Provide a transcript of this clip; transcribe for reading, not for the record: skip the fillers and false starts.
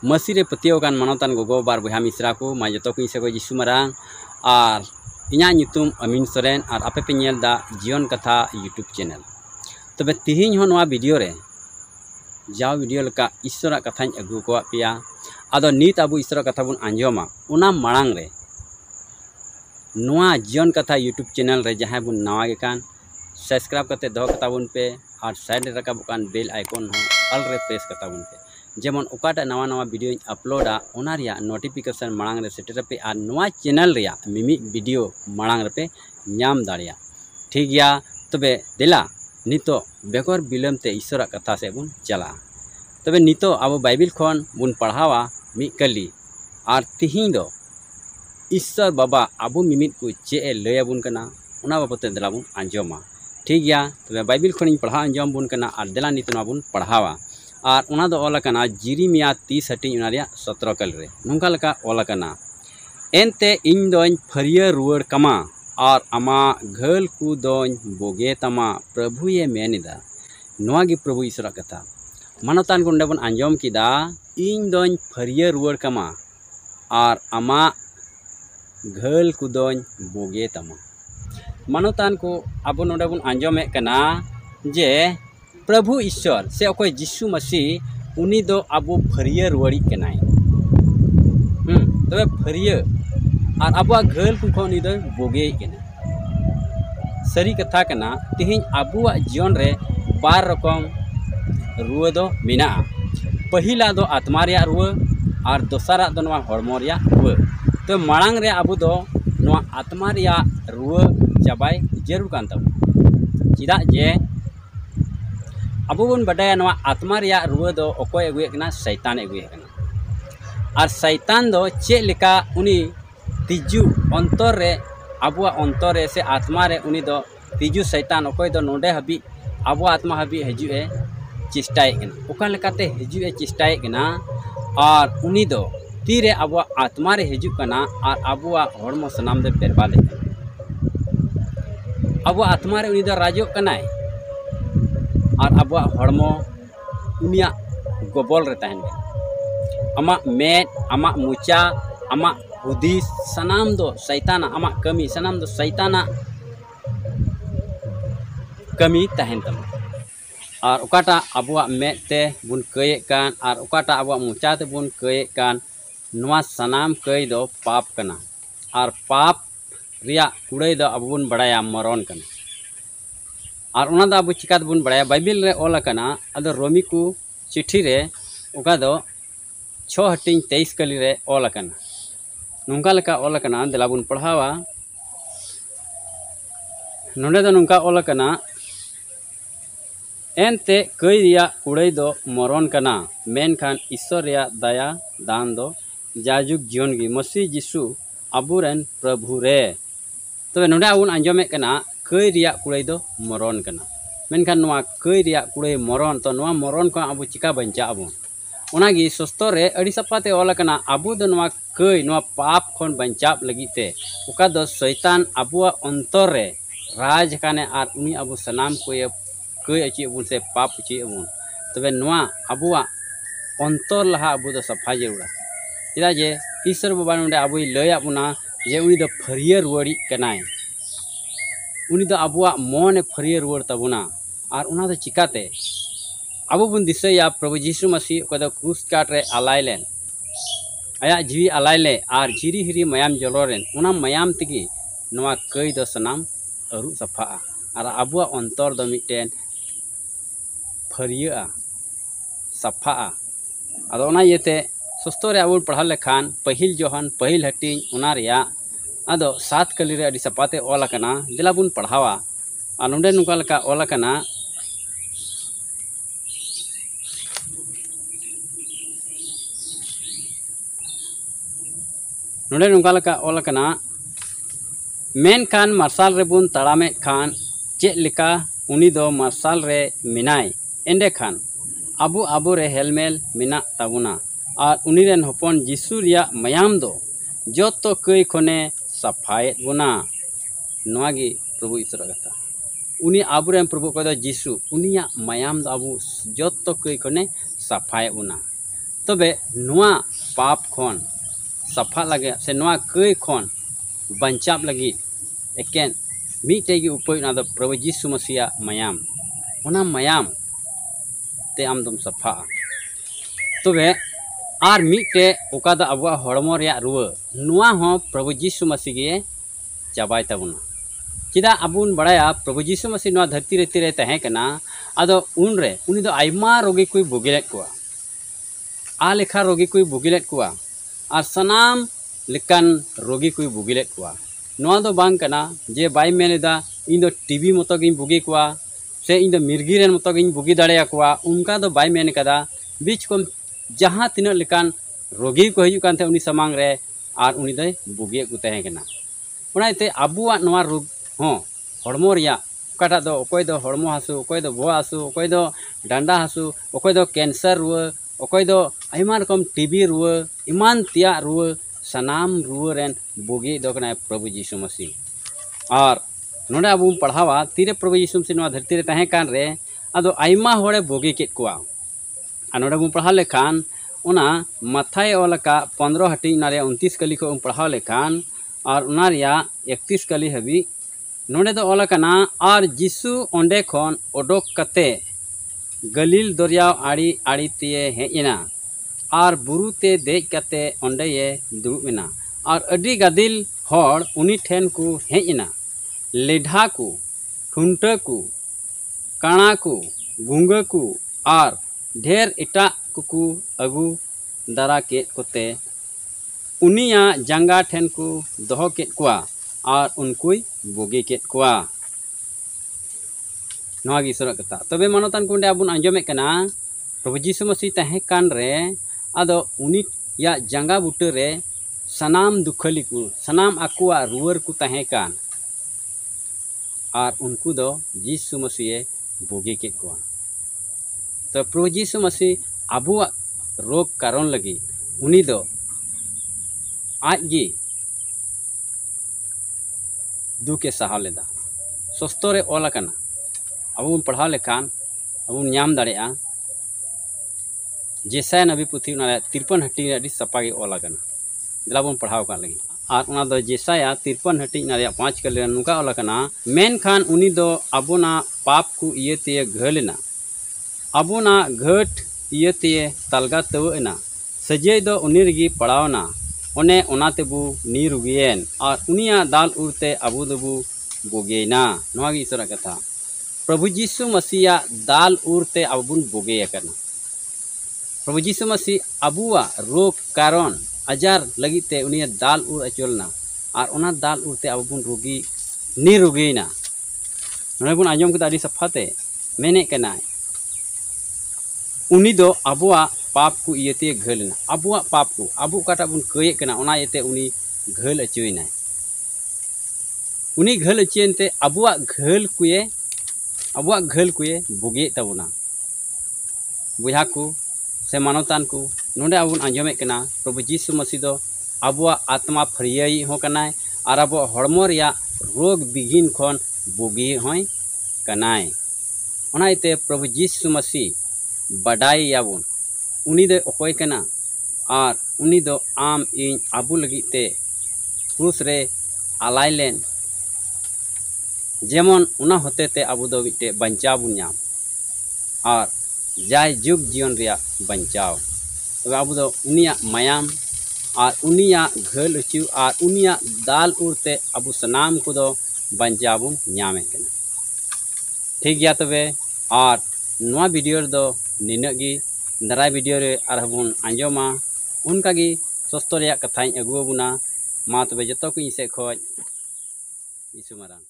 मसी रे पतियोगान मानवतान गोगो बार बहा मिश्रा को मा जतो को इसे को जिसु मारांग और इना ᱧᱩᱛᱩᱢ अमीन सोरेन और आपे पे नेल दा जीवन कथा यूट्यूब चैनल तबे तिहिन हो नवा वीडियो रे जाव वीडियो लका ईश्वरा कथाñ अगु को पिया आदो नीत अबु ईश्वरा कथा बुन आंजोमा उना मांग रे नवा जीवन कथा यूट्यूब चैनल रे जहां बुन नवा गे कान सब्सक्राइब करते दो कता बुन पे और साइड रे रका बुकान बेल आइकन हो ऑल रे प्रेस कता बुन पे जेमन ओकाटा नवा नवा वीडियो अपलोडा ओना रिया नोटिफिकेशन मांग रे सेटर पे और नवा चैनल रिया मिमी वीडियो मांग रे पे नाम दाड़िया ठीक गया तबे देला नितो बेगर बिलमते ईश्वरा कथा से बुन चला तबे नितो अब बाइबिल खन बुन पढ़ावा मि कली और तिहिं दो ईश्वर बाबा अबो मिमित को चे लय बुन कना उना बाबते देला बुन आंजोमा ठीक गया तबे बाइबिल खन पढ़ा आंजोम बुन कना और देला नितो बुन पढ़ावा और उना दो ओलकना जिरिमिया 30 हटिंग उना रिया 17 कल रे नोंका लका ओलकना एनते इन दोñ फरिया रुवर कमा और आमा घल कु दोñ बोगे तमा प्रभु ये मेनिदा नोआगी प्रभु ईश्वरा कथा मानवतान गुंडे बन आंजोम किदा इन दोñ फरिया रुवर कमा और आमा घल कु दोñ बोगे तमा मानवतान को अब नोडे बन आंजोमे कना जे प्रभु ईश्वर से अकोय जिसु मसीह उनी दो अब फरिया रुवाड़ी कनाय तबे फरिया और अब घल को उनी दो बोगे कना सरी कथा कना तिहिं अबुआ जीवन रे बार रकम रुवा दो मिना पहिला दो आत्मा रिया रुवा और दोसरा दो नवा हड़मो रिया रुवा तो मांग रे अब दो नवा आत्मा रिया रुवा चाबाय जरूर कान तब चिदा जे अब बन बडाया नवा आत्मा रिया रुवा दो अकोय अगुए कना शैतान अगुए कना और शैतान दो चे लेका उनी तिजु अंतर रे अबुआ अंतर रे से आत्मा रे उनी दो तिजु शैतान अकोय दो नोडे हबी अबुआ आत्मा हबी हजुए चेष्टाए कना ओका लेकाते हजुए चेष्टाए कना और उनी दो तीरे अबुआ आत्मा रे हजु कना और अबुआ हड़मो सनाम दे बर्बाद अबुआ आत्मा रे उनी दो राजो कनाय और अब हड़मो उनिया गोबल रे तहन आमा मेद आमा मुचा आमा हुदिस सनाम दो शैताना आमा कमी सनाम दो शैताना कमी तहन तम और ओकाटा अबुआ मेद ते बुन कये कान और ओकाटा अबुआ मुचा ते बुन कये कान नवा सनाम कय दो पाप कना और पाप रिया कुड़ै दो अब बुन बड़ाया मरण कना और उना दा अब चिकात बुन बड़ाया बाइबिल रे ओला कना अदो रोमी को चिट्ठी रे ओका दो 6 हटिंग 23 कली रे ओला कना नोंका लका ओला कना देला बुन पढ़ावा नोंडे दो नोंका ओला कना एनते कई रिया कुड़ै दो मरण कना मेनखान ईश्वर रिया दया दान दो जाजुग जीवन गी मसीह जिसु अबुरेन प्रभु रे तबे नोंडे आबुन आंजोमे कना कई रिया कुड़ै दो मरण कना मेनखान नवा कई रिया कुड़ै मरण तो नवा मरण को अब चिका बंचा अबुन ओनागी सस्तो रे अड़ी सपाते ओला कना अबु दो नवा कई नवा पाप खन बंचाप लगिते ओका दो शैतान अबुआ अंतर रे राज काने आर उनी अबु सनाम को कई अची अबुन से पाप अची अबुन तबे नवा अबुआ अंतर लहा अबु दो सफा जरूरा चिदा जे ईश्वर बाबा नोंडे अबुई लय अबुना जे उनी दो फरिया रुवाड़ी कनाय उनी दो अबुआ मन फरिया रुवाड़ तबुना और उना दो चिकाते अब बुन दिसया प्रभु यीशु मसीह को दो क्रूस काट रे आलाइलेन आया जीवी आलाइले और जिरी हिरी मयाम जलोरेन उना मयाम तिगी नवा कई दो सनाम अरु सफा और अबुआ अंतर दो मिटेन फरिया सफा अदो उना येते सस्तो रे अबुन पढ़ा लेखान पहिल जोहन पहिल हटिंग उना रिया अदो 7 कली रे अड़ी सपाते ओला कना दिला बुन पढ़ावा और नोंडे नुका लका ओला कना नोंडे नुका लका ओला कना मेन खान मार्शल रे बुन तड़ामे खान चे लिका उनी दो मार्शल रे मिनाय एंडे खान अबु अबु रे हेलमेल मिना ताबुना और उनी रेन हपन जिसु रिया मयाम दो जोतो कई खने सफाए बुना नवागी प्रभु ईश्वर कथा उनी आबुरेन प्रभु को जिसु उनिया मयाम दो अबु जोतो कई खने सफाए बुना तबे नुआ पाप खन सफा लगे से नुआ कई खन बंचाव लगी एकेन मीटे गी उपाय ना दो प्रभु यीशु मसीह मायाम ओना मायाम ते आम दम सफा तबे आर मीटे ओका द अबुआ हड़मो रिया रुआ नुआ हो प्रभु यीशु मसीह गे चाबाय तबुना चिदा अबुन बड़ाया प्रभु यीशु मसीह नुआ धरती रेती रे तहे कना आदो उन रे उनी दो आइमा रोगी कोई बुगिलेट कुआ आ लेखा रोगी कोई बुगिलेट कुआ आर सनाम लेकान रोगी कोई बुगिलेट कुआ नुआ दो बांग कना जे बाई मेनेदा इन दो टीबी मतो गिन बुगी कुआ से इन दो मिर्गी रेन मतो गिन बुगी दाड़ेया कुआ उनका दो बाई मेने कदा बीच को जहाँ तीन लेकान रोगी को हजू कानते उनी समांग रे आर उनी दो बुगिए को तहे कना ओनाते अबुआ नुआ रोग हो हड़मो रिया ओकाटा दो ओकोय दो हड़मो हासु ओकोय दो बोआ हासु ओकोय दो डांडा हासु ओकोय दो कैंसर रुआ ओकोय दो आयमा रकम टीबी रुआ इमान तिया रुआ सनाम रुआ रेन बुगी दो कना प्रभु यीशु मसीह और नोडे अब पढ़ावा तीरे प्रभु यीशु मसीह नुआ धरती रे तहे कान रे आदो आयमा होड़े बुगी केट कुआ और नोडे बन पढ़ा लेखान ओना माथाय ओलका 15 हटी नारे 29 कली को पढ़ा लेखान और उना रिया 31 कली हबी नोडे दो ओलकना और यीशु ओंडे खन ओडोक कते गलील दरिया आड़ी आड़ी तिये हेजना और बुरुते देज कते ओंडे ये दुरुबेना और अडी गदिल हर उनी ठेन को हेजना लेढ़ा को ठुंटा को काणा को गुंगा को और ढेर इटा को अगू दारा के कोते उनिया जंगा ठेन को दोहो के कुआ और उनकुई बुगी के कुआ नवा गी सर कथा तबे मानतान कुंडे अबुन आंजोमे कना प्रभु यीशु मसीह तहे कान रे आदो उनी या जंगा बुटे रे सनाम दुखली को सनाम आकुआ रुअर को तहे कान और उनको दो यीशु मसीह बुगी के कुआ तो प्रभु यीशु मसीह अबुआ रोग कारण लगी उनी दो आज गी दुखे सहा लेदा सस्तरे ओलकना अब पढ़ा लेखान अब नाम दाड़ेया जेसाय नबी पुथी 53 हटी सपा गे ओलकना दिला बन पढ़ाव का लगी और उना दो जेसाया 53 हटी 5 कले नुका ओलकना मेन खान उनी दो अबुना पाप को इये ते घलेना अबुना घट इये ते तलगा तवना सजे दो उनी रगी पड़ावना ओने ओना तेबु नी रुगियन और उनिया दाल उड़ते अबु दबु बोगेना नवा गी ईश्वर कथा प्रभु यीशु मसीह दाल उड़ते अबुन बोगे करना प्रभु यीशु मसीह अबुआ रोग कारण अजार लगीते उनिया दाल उड़ अचलना और ओना दाल उड़ते अबुन रोगी नी रुगीना नोने बुन आंजम कदा अडी सफाते मेने कना उनी दो अबुआ पाप को इयते घलना अबुआ पाप को अबु काटा बुन कये कना ओना इयते उनी घल अचुइना उनी घल अचेनते अबुआ घल कुए बुगे तबुना बुझा को से मानवतान को नोडे अबुन आंजमे कना प्रभु यीशु मसीह दो अबुआ आत्मा फरियाई हो कनाय और अबुआ हड़मो रिया रोग बिगिन खन बुगी होय कनाय ओना इते प्रभु यीशु मसीह बडाई याबुन उनी दो ओकोय कना और उनी दो आम इन आबू लगीते क्रूस रे आलाइलेन जेमन उना होते ते आबू दो मिटे बंचाव बुन नाम और जाय जुग जीवन रिया बंचाव तो आबू दो उनिया मायाम और उनिया घल उचू और उनिया दाल उड़ते आबू सनाम को दो बंचाव बुन नामे कना ठीक गया तबे और नवा वीडियो दो निनगी दाराय वीडियो रे आरहबुन आंजोमा उनका गी सस्तो रिया कथाई अगुबुना मा तबे जतो को इसे खोज यीशु मारान।